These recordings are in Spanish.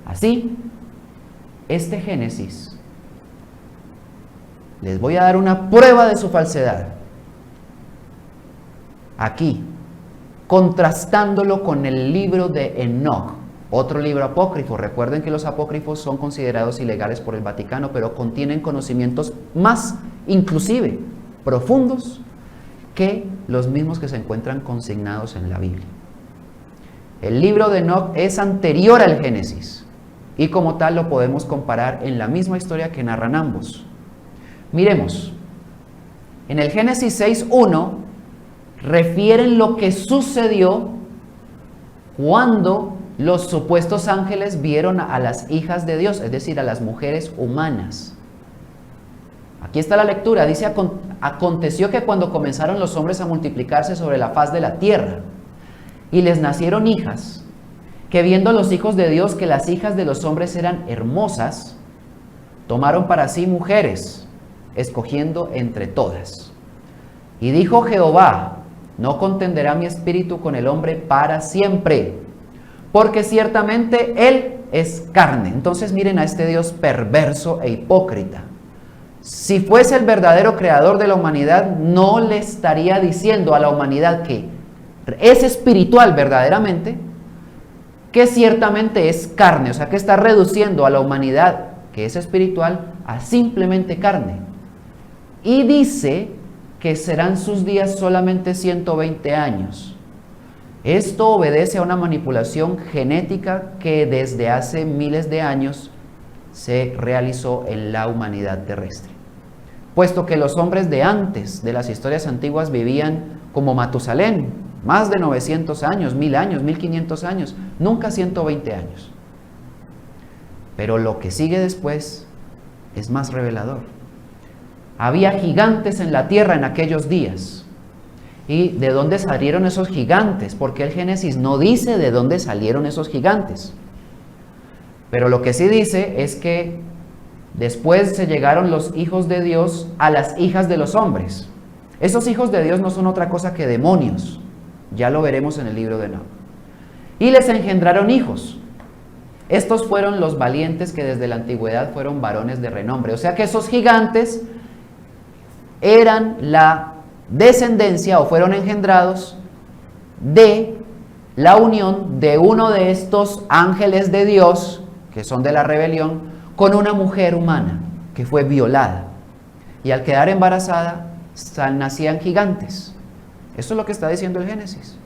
Así, este Génesis, les voy a dar una prueba de su falsedad. Aquí, contrastándolo con el libro de Enoc, otro libro apócrifo. Recuerden que los apócrifos son considerados ilegales por el Vaticano, pero contienen conocimientos más, inclusive, profundos que los mismos que se encuentran consignados en la Biblia. El libro de Enoc es anterior al Génesis y como tal lo podemos comparar en la misma historia que narran ambos. Miremos, en el Génesis 6:1 refieren lo que sucedió cuando los supuestos ángeles vieron a las hijas de Dios, es decir, a las mujeres humanas. Aquí está la lectura, dice: aconteció que cuando comenzaron los hombres a multiplicarse sobre la faz de la tierra, y les nacieron hijas, que viendo los hijos de Dios que las hijas de los hombres eran hermosas, tomaron para sí mujeres, escogiendo entre todas. Y dijo Jehová: no contenderá mi espíritu con el hombre para siempre, porque ciertamente él es carne. Entonces miren a este Dios perverso e hipócrita. Si fuese el verdadero creador de la humanidad, no le estaría diciendo a la humanidad que es espiritual verdaderamente, que ciertamente es carne. O sea que está reduciendo a la humanidad que es espiritual a simplemente carne. Y dice que serán sus días solamente 120 años. Esto obedece a una manipulación genética que desde hace miles de años se realizó en la humanidad terrestre. Puesto que los hombres de antes de las historias antiguas vivían como Matusalén, más de 900 años, 1000 años, 1500 años, nunca 120 años. Pero lo que sigue después es más revelador. Había gigantes en la tierra en aquellos días. ¿Y de dónde salieron esos gigantes? Porque el Génesis no dice de dónde salieron esos gigantes. Pero lo que sí dice es que después se llegaron los hijos de Dios a las hijas de los hombres. Esos hijos de Dios no son otra cosa que demonios. Ya lo veremos en el libro de Enoc. Y les engendraron hijos. Estos fueron los valientes que desde la antigüedad fueron varones de renombre. O sea que esos gigantes eran la descendencia o fueron engendrados de la unión de uno de estos ángeles de Dios, que son de la rebelión, con una mujer humana que fue violada. Y al quedar embarazada, nacían gigantes. Eso es lo que está diciendo el Génesis.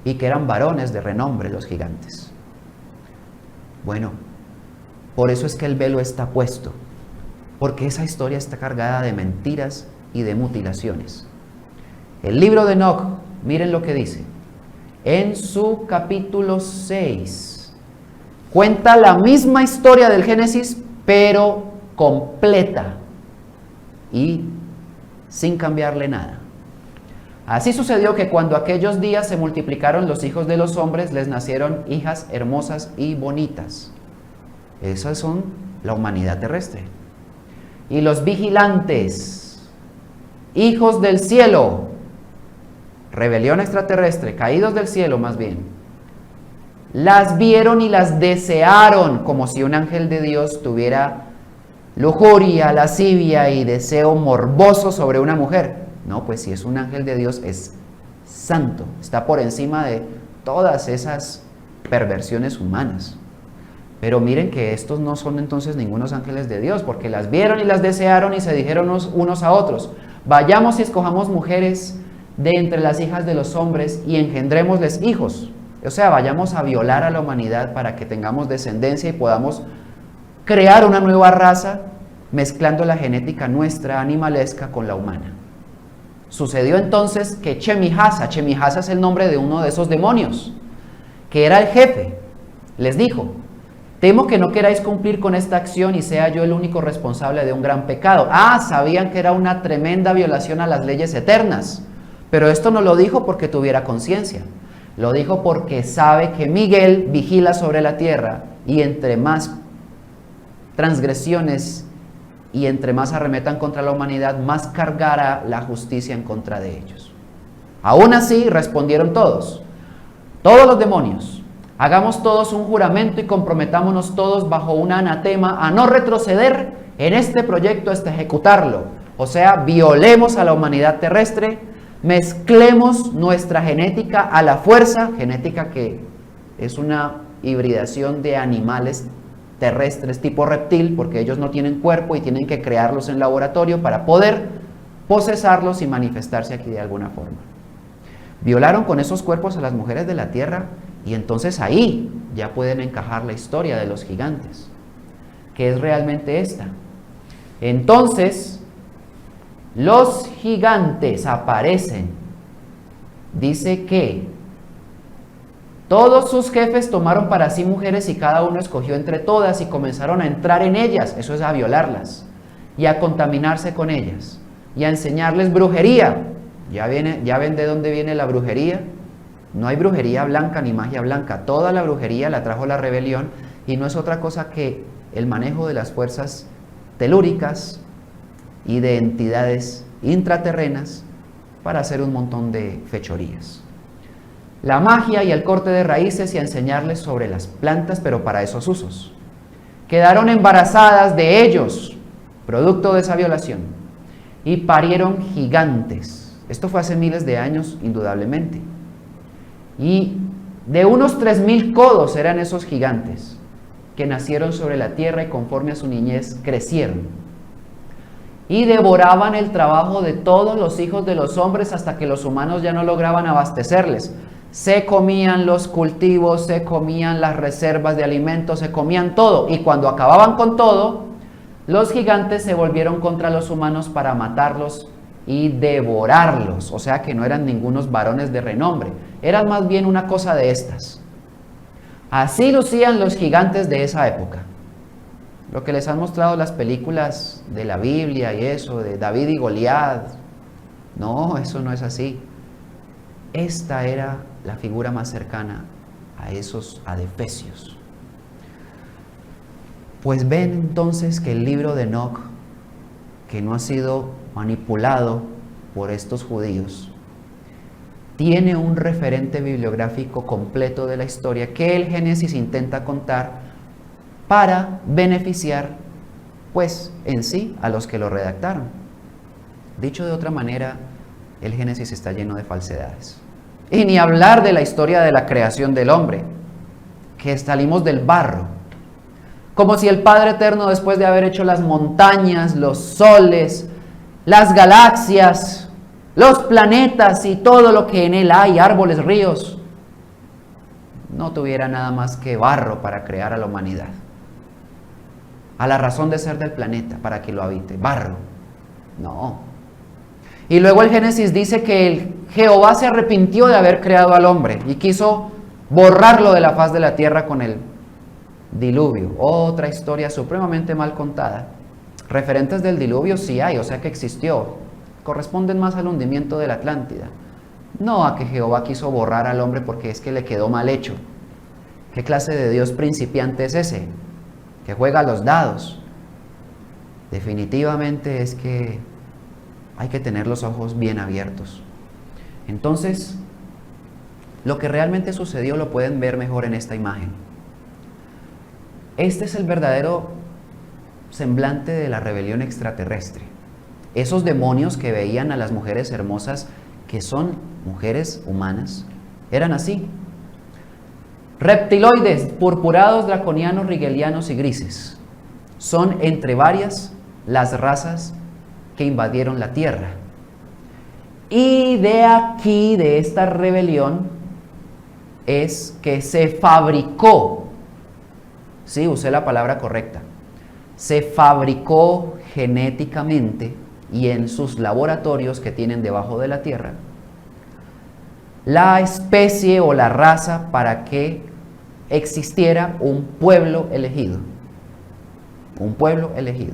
Y que eran varones de renombre los gigantes. Bueno, por eso es que el velo está puesto. Porque esa historia está cargada de mentiras y de mutilaciones. El libro de Enoc, miren lo que dice. En su capítulo 6, cuenta la misma historia del Génesis, pero completa y sin cambiarle nada. Así sucedió que cuando aquellos días se multiplicaron los hijos de los hombres, les nacieron hijas hermosas y bonitas. Esas son la humanidad terrestre. Y los vigilantes, hijos del cielo, rebelión extraterrestre, caídos del cielo más bien, las vieron y las desearon, como si un ángel de Dios tuviera lujuria, lascivia y deseo morboso sobre una mujer. No, pues si es un ángel de Dios es santo, está por encima de todas esas perversiones humanas. Pero miren que estos no son entonces ningunos ángeles de Dios, porque las vieron y las desearon y se dijeron unos a otros: vayamos y escojamos mujeres de entre las hijas de los hombres y engendrémosles hijos. O sea, vayamos a violar a la humanidad para que tengamos descendencia y podamos crear una nueva raza mezclando la genética nuestra animalesca con la humana. Sucedió entonces que Chemihasa es el nombre de uno de esos demonios, que era el jefe, les dijo: temo que no queráis cumplir con esta acción y sea yo el único responsable de un gran pecado. Sabían que era una tremenda violación a las leyes eternas, pero esto no lo dijo porque tuviera conciencia, lo dijo porque sabe que Miguel vigila sobre la tierra y entre más transgresiones y entre más arremetan contra la humanidad, más cargará la justicia en contra de ellos. Aún así respondieron todos los demonios: Hagamos todos un juramento y comprometámonos todos bajo un anatema a no retroceder en este proyecto hasta ejecutarlo. O sea, violemos a la humanidad terrestre, mezclemos nuestra genética a la fuerza, genética que es una hibridación de animales terrestres tipo reptil, porque ellos no tienen cuerpo y tienen que crearlos en laboratorio para poder posesarlos y manifestarse aquí de alguna forma. Violaron con esos cuerpos a las mujeres de la tierra y entonces ahí ya pueden encajar la historia de los gigantes, que es realmente esta. Entonces, los gigantes aparecen. Dice que todos sus jefes tomaron para sí mujeres y cada uno escogió entre todas y comenzaron a entrar en ellas, eso es a violarlas, y a contaminarse con ellas, y a enseñarles brujería. Ya ven de dónde viene la brujería. No hay brujería blanca ni magia blanca, toda la brujería la trajo la rebelión y no es otra cosa que el manejo de las fuerzas telúricas y de entidades intraterrenas para hacer un montón de fechorías. La magia y el corte de raíces y a enseñarles sobre las plantas, pero para esos usos. Quedaron embarazadas de ellos, producto de esa violación, y parieron gigantes. Esto fue hace miles de años, indudablemente. Y de unos 3000 codos eran esos gigantes que nacieron sobre la tierra y conforme a su niñez crecieron. Y devoraban el trabajo de todos los hijos de los hombres hasta que los humanos ya no lograban abastecerles. Se comían los cultivos, se comían las reservas de alimentos, se comían todo. Y cuando acababan con todo, los gigantes se volvieron contra los humanos para matarlos y devorarlos. O sea que no eran ningunos varones de renombre, eran más bien una cosa de estas. Así lucían los gigantes de esa época. Lo que les han mostrado las películas de la Biblia y eso, de David y Goliat. No, eso no es así. Esta era la figura más cercana a esos adefesios. Pues ven entonces que el libro de Enoc, que no ha sido manipulado por estos judíos, tiene un referente bibliográfico completo de la historia que el Génesis intenta contar para beneficiar, pues, en sí, a los que lo redactaron. Dicho de otra manera, el Génesis está lleno de falsedades. Y ni hablar de la historia de la creación del hombre, que salimos del barro. Como si el Padre Eterno, después de haber hecho las montañas, los soles, las galaxias, los planetas y todo lo que en él hay, árboles, ríos, no tuviera nada más que barro para crear a la humanidad. A la razón de ser del planeta, para que lo habite, barro. No. Y luego el Génesis dice que Jehová se arrepintió de haber creado al hombre y quiso borrarlo de la faz de la tierra con el diluvio. Otra historia supremamente mal contada. Referentes del diluvio sí hay, o sea que existió. Corresponden más al hundimiento de la Atlántida. No a que Jehová quiso borrar al hombre porque es que le quedó mal hecho. ¿Qué clase de Dios principiante es ese? Que juega a los dados. Definitivamente es que hay que tener los ojos bien abiertos. Entonces, lo que realmente sucedió lo pueden ver mejor en esta imagen. Este es el verdadero semblante de la rebelión extraterrestre. Esos demonios que veían a las mujeres hermosas, que son mujeres humanas, eran así. Reptiloides, purpurados, draconianos, rigelianos y grises. Son entre varias las razas que invadieron la tierra. Y de aquí, de esta rebelión, es que se fabricó, sí, usé la palabra correcta, se fabricó genéticamente y en sus laboratorios que tienen debajo de la tierra, la especie o la raza para que existiera un pueblo elegido. Un pueblo elegido,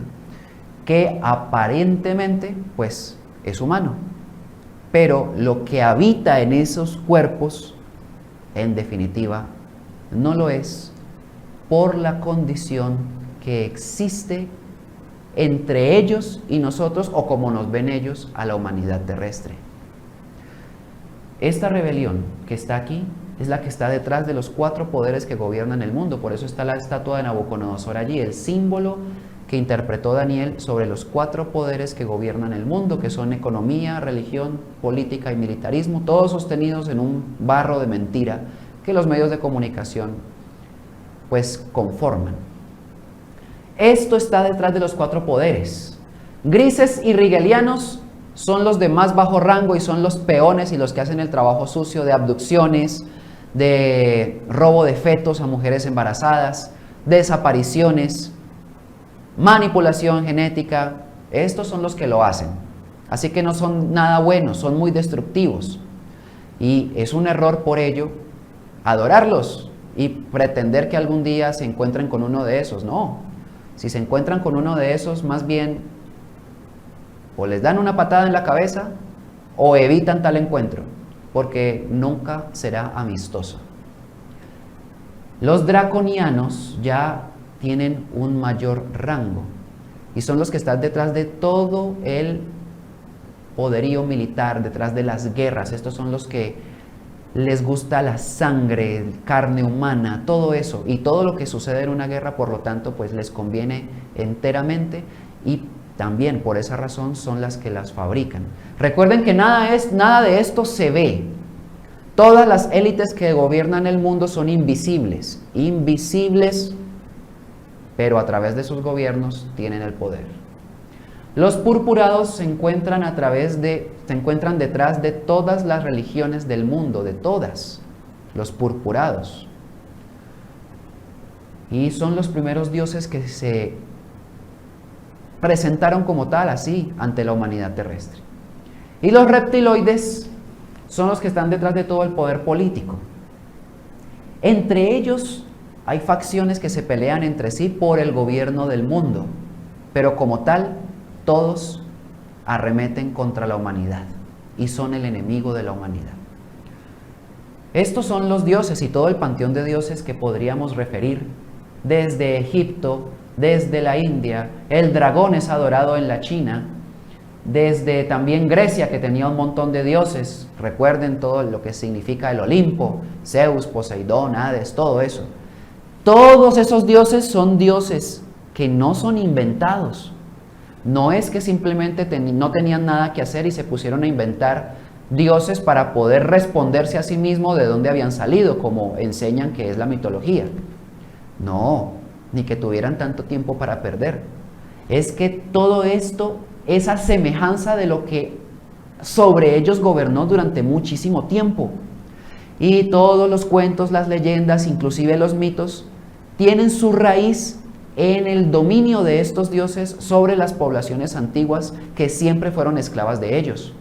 que aparentemente, pues, es humano. Pero lo que habita en esos cuerpos, en definitiva, no lo es por la condición que existe entre ellos y nosotros, o como nos ven ellos, a la humanidad terrestre. Esta rebelión que está aquí es la que está detrás de los 4 poderes que gobiernan el mundo. Por eso está la estatua de Nabucodonosor allí, el símbolo que interpretó Daniel sobre los 4 poderes que gobiernan el mundo, que son economía, religión, política y militarismo, todos sostenidos en un barro de mentira que los medios de comunicación pues conforman. Esto está detrás de los 4 poderes. Grises y rigelianos son los de más bajo rango y son los peones y los que hacen el trabajo sucio de abducciones, de robo de fetos a mujeres embarazadas, desapariciones, manipulación genética. Estos son los que lo hacen. Así que no son nada buenos, son muy destructivos. Y es un error por ello adorarlos y pretender que algún día se encuentren con uno de esos. No, si se encuentran con uno de esos, más bien o les dan una patada en la cabeza o evitan tal encuentro, porque nunca será amistoso. Los draconianos ya tienen un mayor rango y son los que están detrás de todo el poderío militar, detrás de las guerras. Estos son los que les gusta la sangre, carne humana, todo eso, y todo lo que sucede en una guerra, por lo tanto, pues les conviene enteramente, y también por esa razón son las que las fabrican. Recuerden que nada de esto se ve. Todas las élites que gobiernan el mundo son invisibles, pero a través de sus gobiernos tienen el poder. Los purpurados se encuentran detrás de todas las religiones del mundo, de todas, los purpurados. Y son los primeros dioses que se presentaron como tal, así, ante la humanidad terrestre. Y los reptiloides son los que están detrás de todo el poder político. Entre ellos hay facciones que se pelean entre sí por el gobierno del mundo, pero como tal, todos arremeten contra la humanidad y son el enemigo de la humanidad. Estos son los dioses y todo el panteón de dioses que podríamos referir desde Egipto, desde la India. El dragón es adorado en la China, desde también Grecia, que tenía un montón de dioses. Recuerden todo lo que significa el Olimpo, Zeus, Poseidón, Hades, todo eso. Todos esos dioses son dioses que no son inventados. No es que simplemente no tenían nada que hacer y se pusieron a inventar dioses para poder responderse a sí mismos de dónde habían salido, como enseñan que es la mitología. No, ni que tuvieran tanto tiempo para perder. Es que todo esto es a semejanza de lo que sobre ellos gobernó durante muchísimo tiempo. Y todos los cuentos, las leyendas, inclusive los mitos, tienen su raíz en el dominio de estos dioses sobre las poblaciones antiguas que siempre fueron esclavas de ellos.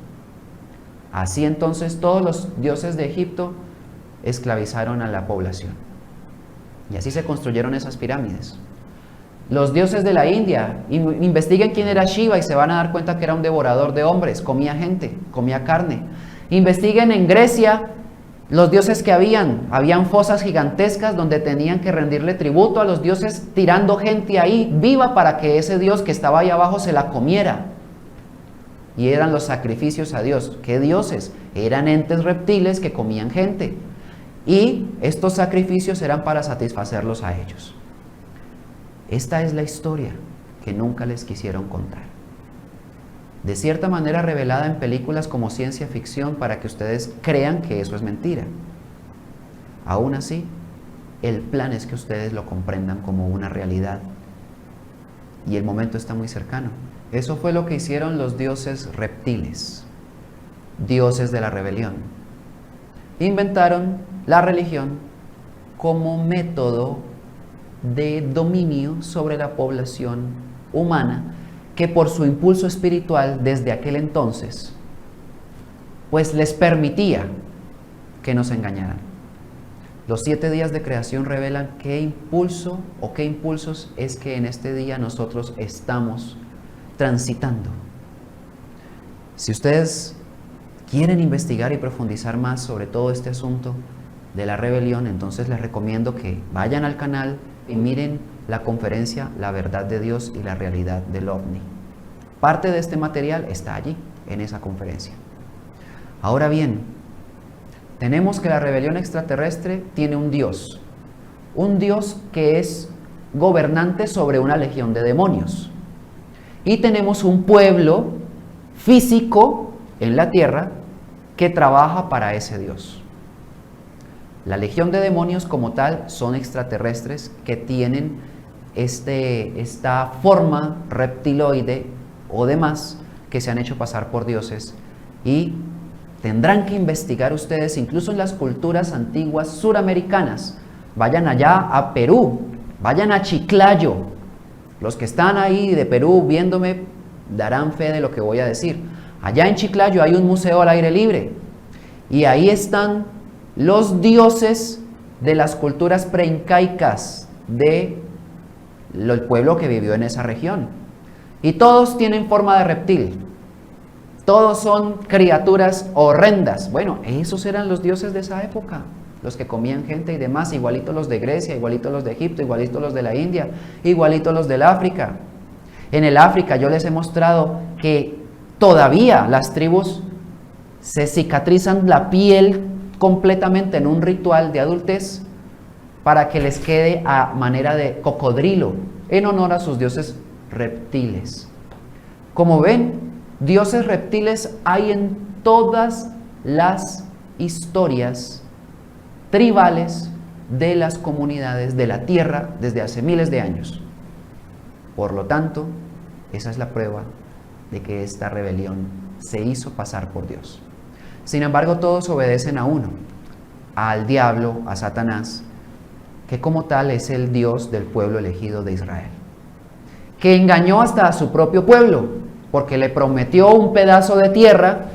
Así entonces todos los dioses de Egipto esclavizaron a la población. Y así se construyeron esas pirámides. Los dioses de la India, investiguen quién era Shiva y se van a dar cuenta que era un devorador de hombres, comía gente, comía carne. Investiguen en Grecia los dioses que habían fosas gigantescas donde tenían que rendirle tributo a los dioses tirando gente ahí viva para que ese dios que estaba ahí abajo se la comiera. Y eran los sacrificios a Dios. ¿Qué dioses? Eran entes reptiles que comían gente. Y estos sacrificios eran para satisfacerlos a ellos. Esta es la historia que nunca les quisieron contar. De cierta manera revelada en películas como ciencia ficción para que ustedes crean que eso es mentira. Aún así, el plan es que ustedes lo comprendan como una realidad. Y el momento está muy cercano. Eso fue lo que hicieron los dioses reptiles, dioses de la rebelión. Inventaron la religión como método de dominio sobre la población humana, que por su impulso espiritual desde aquel entonces, pues les permitía que nos engañaran. Los 7 días de creación revelan qué impulso o qué impulsos es que en este día nosotros estamos transitando. Si ustedes quieren investigar y profundizar más sobre todo este asunto de la rebelión, entonces les recomiendo que vayan al canal y miren la conferencia La verdad de Dios y la realidad del ovni. Parte de este material está allí, en esa conferencia. Ahora bien, tenemos que la rebelión extraterrestre tiene un Dios que es gobernante sobre una legión de demonios. Y tenemos un pueblo físico en la tierra que trabaja para ese Dios. La legión de demonios como tal son extraterrestres que tienen esta forma reptiloide o demás que se han hecho pasar por dioses, y tendrán que investigar ustedes, incluso en las culturas antiguas suramericanas. Vayan allá a Perú, vayan a Chiclayo. Los que están ahí de Perú viéndome darán fe de lo que voy a decir. Allá en Chiclayo hay un museo al aire libre y ahí están los dioses de las culturas preincaicas del pueblo que vivió en esa región. Y todos tienen forma de reptil. Todos son criaturas horrendas. Bueno, esos eran los dioses de esa época, los que comían gente y demás, igualitos los de Grecia, igualitos los de Egipto, igualitos los de la India, igualitos los del África. En el África yo les he mostrado que todavía las tribus se cicatrizan la piel completamente en un ritual de adultez para que les quede a manera de cocodrilo, en honor a sus dioses reptiles. Como ven, dioses reptiles hay en todas las historias tribales de las comunidades de la tierra desde hace miles de años. Por lo tanto, esa es la prueba de que esta rebelión se hizo pasar por Dios. Sin embargo, todos obedecen a uno, al diablo, a Satanás, que como tal es el Dios del pueblo elegido de Israel, que engañó hasta a su propio pueblo, porque le prometió un pedazo de tierra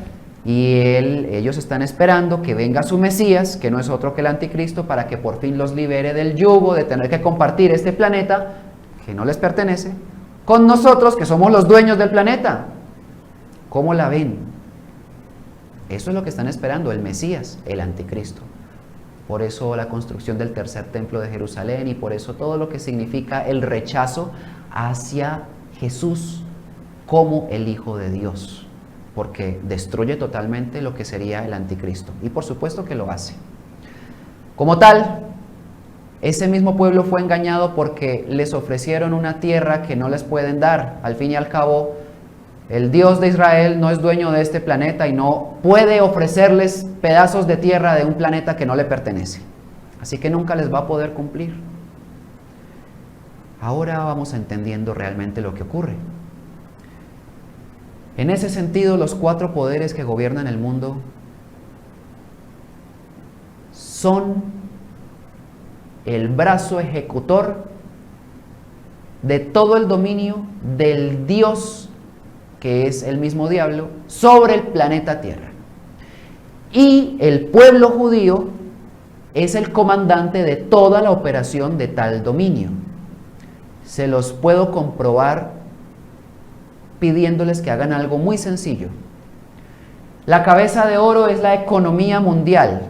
y ellos están esperando que venga su Mesías, que no es otro que el anticristo, para que por fin los libere del yugo de tener que compartir este planeta que no les pertenece con nosotros, que somos los dueños del planeta. ¿Cómo la ven? Eso es lo que están esperando, el Mesías, el anticristo. Por eso la construcción del tercer templo de Jerusalén, y por eso todo lo que significa el rechazo hacia Jesús como el Hijo de Dios, porque destruye totalmente lo que sería el anticristo, y por supuesto que lo hace. Como tal, ese mismo pueblo fue engañado porque les ofrecieron una tierra que no les pueden dar. Al fin y al cabo, el Dios de Israel no es dueño de este planeta y no puede ofrecerles pedazos de tierra de un planeta que no le pertenece. Así que nunca les va a poder cumplir. Ahora vamos entendiendo realmente lo que ocurre. En ese sentido, los 4 poderes que gobiernan el mundo son el brazo ejecutor de todo el dominio del Dios, que es el mismo diablo, sobre el planeta Tierra. Y el pueblo judío es el comandante de toda la operación de tal dominio. Se los puedo comprobar pidiéndoles que hagan algo muy sencillo. La cabeza de oro es la economía mundial,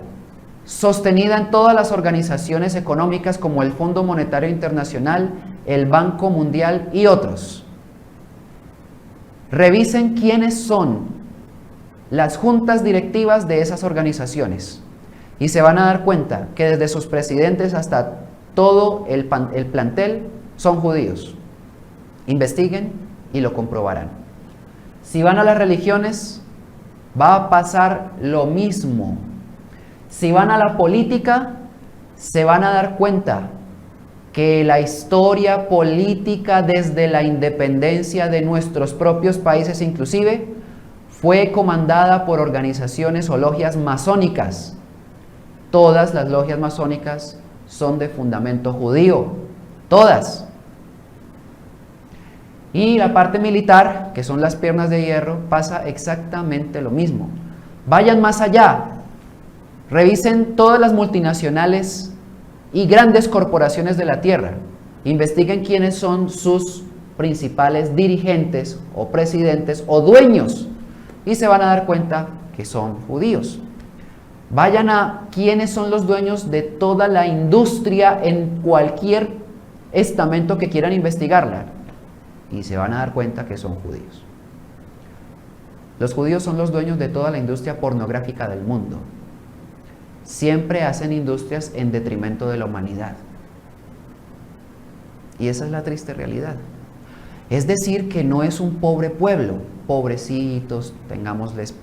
sostenida en todas las organizaciones económicas como el Fondo Monetario Internacional, el Banco Mundial y otros. Revisen quiénes son las juntas directivas de esas organizaciones y se van a dar cuenta que desde sus presidentes hasta todo el plantel son judíos. Investiguen y lo comprobarán. Si van a las religiones, va a pasar lo mismo. Si van a la política, se van a dar cuenta que la historia política desde la independencia de nuestros propios países inclusive fue comandada por organizaciones o logias masónicas. Todas las logias masónicas son de fundamento judío, todas. Y la parte militar, que son las piernas de hierro, pasa exactamente lo mismo. Vayan más allá, revisen todas las multinacionales y grandes corporaciones de la tierra, investiguen quiénes son sus principales dirigentes o presidentes o dueños y se van a dar cuenta que son judíos. Vayan a quiénes son los dueños de toda la industria en cualquier estamento que quieran investigarla y se van a dar cuenta que son judíos. Los judíos son los dueños de toda la industria pornográfica del mundo. siempre hacen industrias en detrimento de la humanidad. Y esa es la triste realidad. Es decir, que no es un pobre pueblo, pobrecitos, tengámosles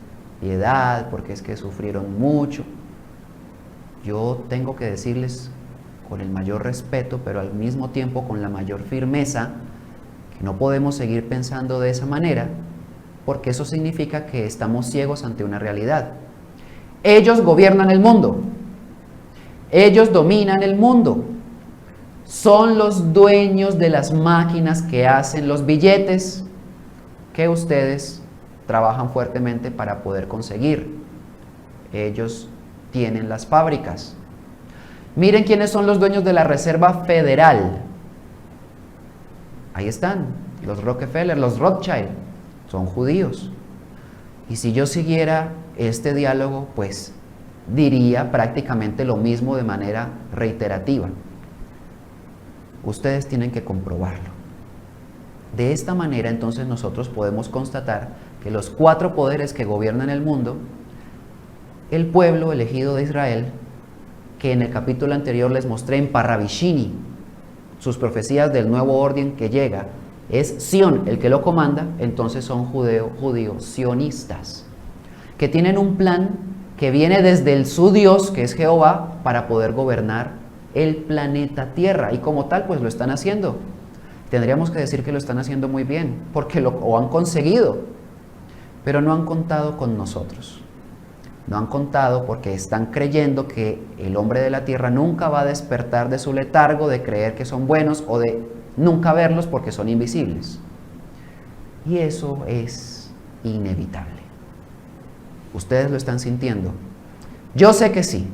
piedad, porque es que sufrieron mucho. Yo tengo que decirles con el mayor respeto, pero al mismo tiempo con la mayor firmeza, que no podemos seguir pensando de esa manera, porque eso significa que estamos ciegos ante una realidad. Ellos gobiernan el mundo, ellos dominan el mundo, son los dueños de las máquinas que hacen los billetes que ustedes trabajan fuertemente para poder conseguir. Ellos tienen las fábricas. Miren quiénes son los dueños de la Reserva Federal. Ahí están, los Rockefeller, los Rothschild, son judíos. Y si yo siguiera este diálogo, pues diría prácticamente lo mismo de manera reiterativa. Ustedes tienen que comprobarlo. De esta manera, entonces, nosotros podemos constatar que los 4 poderes que gobiernan el mundo, el pueblo elegido de Israel, que en el capítulo anterior les mostré en Parravishini, sus profecías del nuevo orden que llega, es Sión el que lo comanda, entonces son judíos sionistas, que tienen un plan que viene desde su Dios, que es Jehová, para poder gobernar el planeta Tierra, y como tal, pues lo están haciendo. Tendríamos que decir que lo están haciendo muy bien, porque lo han conseguido, pero no han contado con nosotros. No han contado porque están creyendo que el hombre de la tierra nunca va a despertar de su letargo de creer que son buenos o de nunca verlos porque son invisibles. Y eso es inevitable. ¿Ustedes lo están sintiendo? Yo sé que sí.